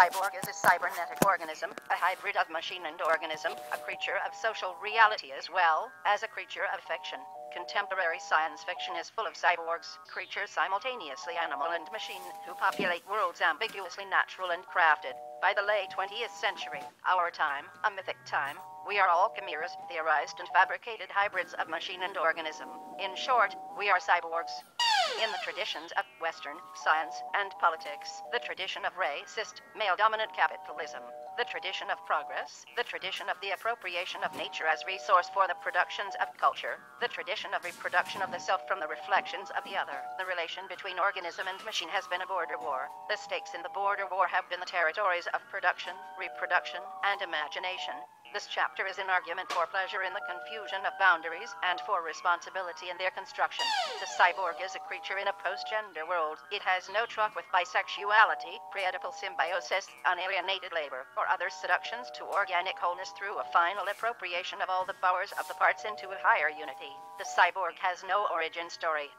cyborg is a cybernetic organism, a hybrid of machine and organism, a creature of social reality as well as a creature of fiction. Contemporary science fiction is full of cyborgs, creatures simultaneously animal and machine, who populate worlds ambiguously natural and crafted. By the late 20th century, our time, a mythic time, we are all chimeras, theorized and fabricated hybrids of machine and organism. In short, we are cyborgs. In the traditions of Western science and politics, the tradition of racist, male-dominant capitalism, the tradition of progress, the tradition of the appropriation of nature as resource for the productions of culture, the tradition of reproduction of the self from the reflections of the other, the relation between organism and machine has been a border war. The stakes in the border war have been the territories of production, reproduction, and imagination. This chapter is an argument for pleasure in the confusion of boundaries and for responsibility in their construction. The cyborg is a creature in a post-gender world. It has no truck with bisexuality, pre-Oedipal symbiosis, unalienated labor, or other seductions to organic wholeness through a final appropriation of all the powers of the parts into a higher unity. The cyborg has no origin story.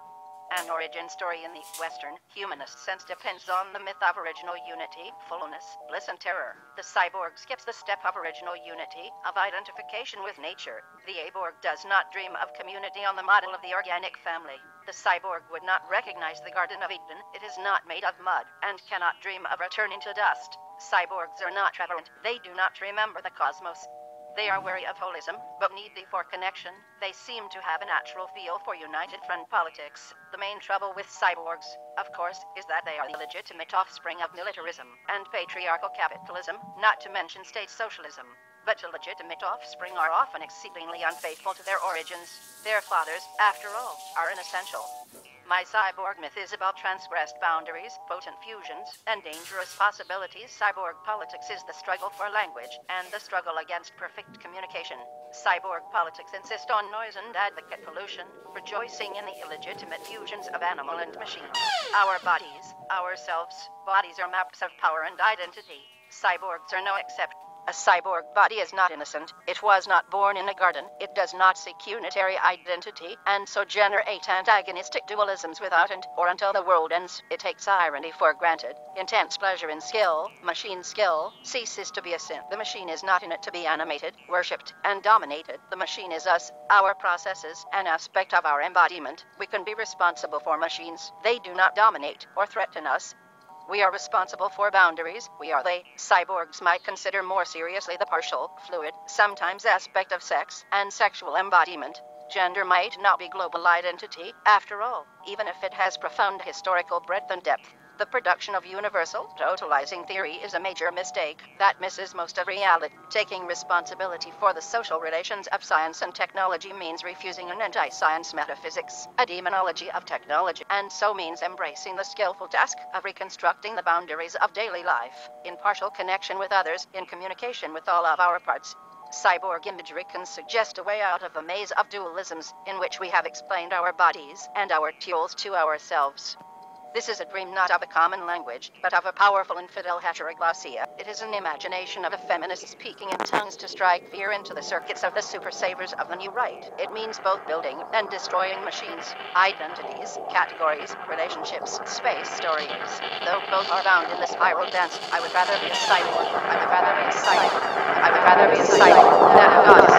An origin story in the Western, humanist sense depends on the myth of original unity, fullness, bliss and terror. The cyborg skips the step of original unity, of identification with nature. The aborg does not dream of community on the model of the organic family. The cyborg would not recognize the Garden of Eden. It is not made of mud, and cannot dream of returning to dust. Cyborgs are not reverent. They do not remember the cosmos. They are wary of holism, but need thee for connection. They seem to have a natural feel for united front politics. The main trouble with cyborgs, of course, is that they are the legitimate offspring of militarism and patriarchal capitalism, not to mention state socialism. But illegitimate offspring are often exceedingly unfaithful to their origins. Their fathers, after all, are inessential. My cyborg myth is about transgressed boundaries, potent fusions, and dangerous possibilities. Cyborg politics is the struggle for language and the struggle against perfect communication. Cyborg politics insist on noise and advocate pollution, rejoicing in the illegitimate fusions of animal and machine. Our bodies, ourselves, bodies are maps of power and identity. Cyborgs are no exception. A cyborg body is not innocent. It was not born in a garden. It does not seek unitary identity, and so generate antagonistic dualisms without and or until the world ends. It takes irony for granted. Intense pleasure in skill, machine skill, ceases to be a sin. The machine is not in it to be animated, worshipped, and dominated. The machine is us, our processes, an aspect of our embodiment. We can be responsible for machines. They do not dominate or threaten us. We are responsible for boundaries. We are they. Cyborgs might consider more seriously the partial, fluid, sometimes aspect of sex and sexual embodiment. Gender might not be global identity, after all, even if it has profound historical breadth and depth. The production of universal, totalizing theory is a major mistake that misses most of reality. Taking responsibility for the social relations of science and technology means refusing an anti-science metaphysics, a demonology of technology, and so means embracing the skillful task of reconstructing the boundaries of daily life, in partial connection with others, in communication with all of our parts. Cyborg imagery can suggest a way out of a maze of dualisms in which we have explained our bodies and our tools to ourselves. This is a dream not of a common language, but of a powerful infidel heteroglossia. It is an imagination of a feminist speaking in tongues to strike fear into the circuits of the super savers of the new right. It means both building and destroying machines, identities, categories, relationships, space stories. Though both are bound in the spiral dance, I would rather be a cyborg. I would rather be a cyborg. I would rather be a cyborg than a goddess.